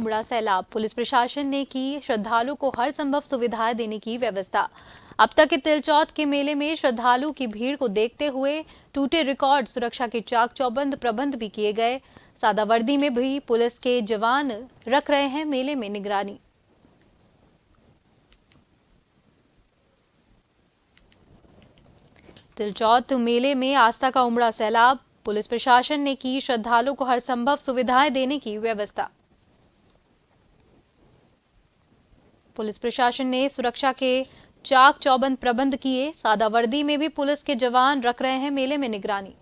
उमड़ा सैलाब, पुलिस प्रशासन ने की श्रद्धालु को हर संभव सुविधाएं देने की व्यवस्था। अब तक के तिलचौथ के मेले में श्रद्धालु की भीड़ को देखते हुए टूटे रिकॉर्ड, सुरक्षा के चाक चौबंद प्रबंध भी किए गए। सादा वर्दी में भी पुलिस के जवान रख रहे हैं मेले में निगरानी। तिलचौथ मेले में आस्था का उमड़ा सैलाब, पुलिस प्रशासन ने की श्रद्धालु को हर संभव सुविधाएं देने की व्यवस्था। पुलिस प्रशासन ने सुरक्षा के चाक चौबंद प्रबंध किए। सादा वर्दी में भी पुलिस के जवान रख रहे हैं मेले में निगरानी।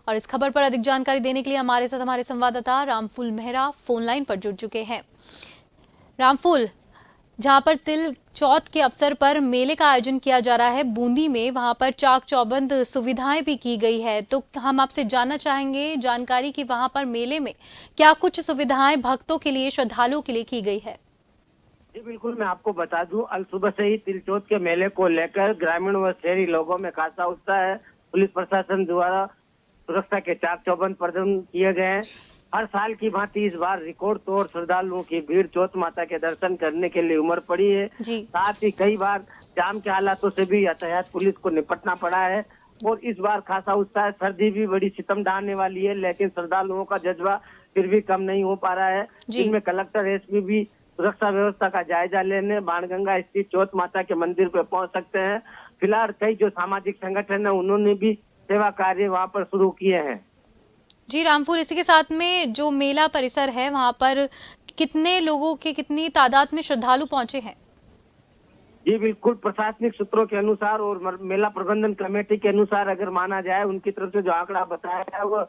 और इस खबर पर अधिक जानकारी देने के लिए हमारे साथ हमारे संवाददाता रामफूल मेहरा फोन लाइन पर जुड़ चुके हैं। रामफूल, जहां पर तिल चौथ के अवसर पर मेले का आयोजन किया जा रहा है बूंदी में, वहां पर चाक चौबंद सुविधाएं भी की गई है, तो हम आपसे जानना चाहेंगे जानकारी कि वहां पर मेले में क्या कुछ सुविधाएं भक्तों के लिए, श्रद्धालुओं के लिए की गई है। जी बिल्कुल, मैं आपको बता दूं, अल सुबह से ही तिलचौथ के मेले को लेकर ग्रामीण व शहरी लोगों में खासा उत्साह है। पुलिस प्रशासन द्वारा सुरक्षा के चाक चौबंद प्रबंध किए गए हैं। हर साल की भांति इस बार रिकॉर्ड तोड़ श्रद्धालुओं की भीड़ चौथ माता के दर्शन करने के लिए उमड़ पड़ी है। साथ ही कई बार जाम के हालातों से भी यातायात पुलिस को निपटना पड़ा है और इस बार खासा उत्साह है। सर्दी भी बड़ी सितम ढाने वाली है, लेकिन श्रद्धालुओं का जज्बा फिर भी कम नहीं हो पा रहा है। इनमें कलेक्टर एसपी भी सुरक्षा व्यवस्था का जायजा लेने बाणगंगा स्थित चौथ माता के मंदिर पर पहुंच सकते हैं। फिलहाल कई जो सामाजिक संगठन है उन्होंने भी सेवा कार्य वहां पर शुरू किए हैं। जी रामफूल, इसी के साथ में जो मेला परिसर है वहां पर कितने लोगों के, कितनी तादाद में श्रद्धालु पहुंचे हैं? जी बिल्कुल, प्रशासनिक सूत्रों के अनुसार और मेला प्रबंधन कमेटी के अनुसार अगर माना जाए, उनकी तरफ से जो आंकड़ा बताया गया वो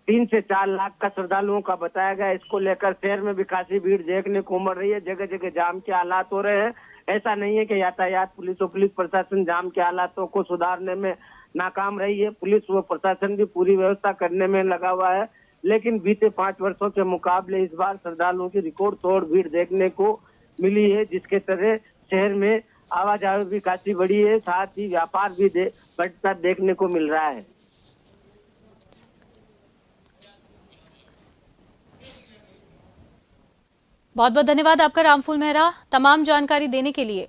3 से 4 लाख का श्रद्धालुओं का बताया गया। इसको लेकर शहर में भी खासी भीड़ देखने को उमड़ रही है। जगह जगह जाम के हालात हो रहे हैं। ऐसा नहीं है कि यातायात पुलिस और पुलिस प्रशासन जाम के हालातों को सुधारने में नाकाम रही है। पुलिस व प्रशासन भी पूरी व्यवस्था करने में लगा हुआ है, लेकिन बीते 5 वर्षों के मुकाबले इस बार श्रद्धालुओं की रिकॉर्ड तोड़ भीड़ देखने को मिली है, जिसके तरह शहर में आवाजाही भी काफी बढ़ी है। साथ ही व्यापार भी बढ़ता देखने को मिल रहा है। बहुत बहुत धन्यवाद आपका रामफूल मेहरा, तमाम जानकारी देने के लिए।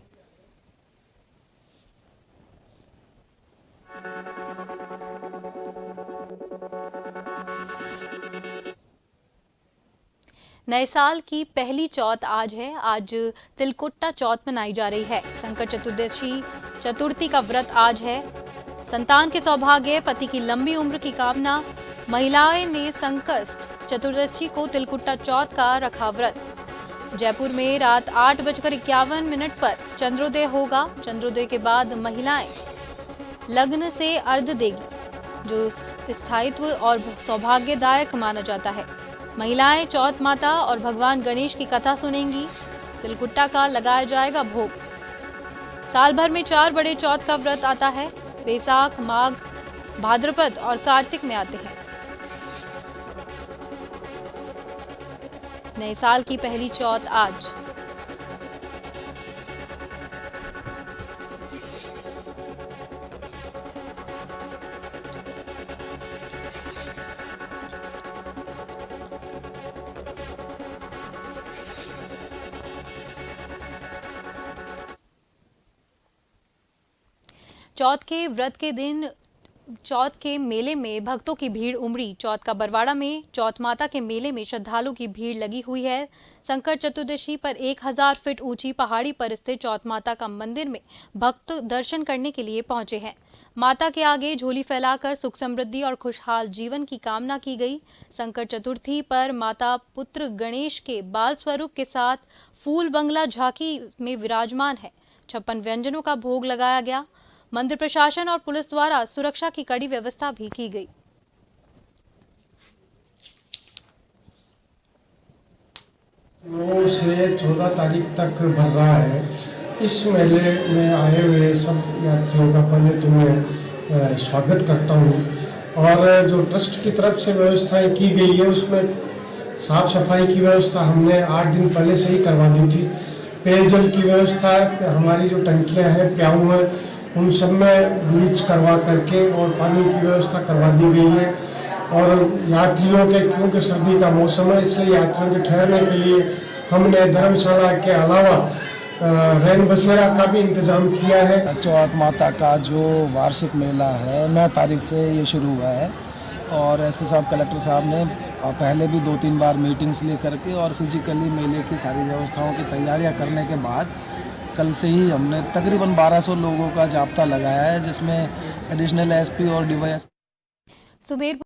नए साल की पहली चौथ आज है। आज तिलकुट्टा चौथ मनाई जा रही है। संकट चतुर्दशी चतुर्थी का व्रत आज है। संतान के सौभाग्य, पति की लंबी उम्र की कामना। महिलाएं ने संकट चतुर्दशी को तिलकुट्टा चौथ का रखा व्रत। जयपुर में रात 8:51 पर चंद्रोदय होगा। चंद्रोदय के बाद महिलाएं लग्न से अर्घ्य देगी, जो स्थायित्व और सौभाग्यदायक माना जाता है। महिलाएं चौथ माता और भगवान गणेश की कथा सुनेंगी। तिलकुट्टा का लगाया जाएगा भोग। साल भर में 4 बड़े चौथ का व्रत आता है। वैसाख, माघ, भाद्रपद और कार्तिक में आते हैं। नए साल की पहली चौथ आज। चौथ के व्रत के दिन चौथ के मेले में भक्तों की भीड़ उमड़ी। चौथ का बरवाड़ा में चौथ माता के मेले में श्रद्धालुओं की भीड़ लगी हुई है। संकट चतुर्दशी पर 1000 फीट ऊंची पहाड़ी पर स्थित चौथ माता का मंदिर में भक्त दर्शन करने के लिए पहुंचे हैं। माता के आगे झोली फैलाकर सुख समृद्धि और खुशहाल जीवन की कामना की गई। संकट चतुर्थी पर माता पुत्र गणेश के बाल स्वरूप के साथ फूल बंगला झांकी में विराजमान है। 56 व्यंजनों का भोग लगाया गया। मंदिर प्रशासन और पुलिस द्वारा सुरक्षा की कड़ी व्यवस्था भी की गई। 9 से 14 तारीख तक भर रहा है इस मेले में आए हुए सब यात्रियों का पहले तो मैं स्वागत करता हूँ। और जो ट्रस्ट की तरफ से व्यवस्थाएं की गई है उसमें साफ सफाई की व्यवस्था हमने 8 दिन पहले से ही करवा दी थी। पेयजल की व्यवस्था, हमारी जो टंकियां हैं, प्याऊ हैं, उन सब में ब्लीच करवा करके और पानी की व्यवस्था करवा दी गई है। और यात्रियों के, क्योंकि सर्दी का मौसम है इसलिए यात्रियों के ठहरने के लिए हमने धर्मशाला के अलावा रैन बसेरा का भी इंतजाम किया है। चौथ माता का जो वार्षिक मेला है 9 तारीख से ये शुरू हुआ है और एसपी साहब, कलेक्टर साहब ने पहले भी 2-3 बार मीटिंग्स ले करके और फिजिकली मेले की सारी व्यवस्थाओं की तैयारियां करने के बाद कल से ही हमने तकरीबन 1200 लोगों का जाब्ता लगाया है, जिसमें एडिशनल एसपी और डीवाईएसपी सुमेर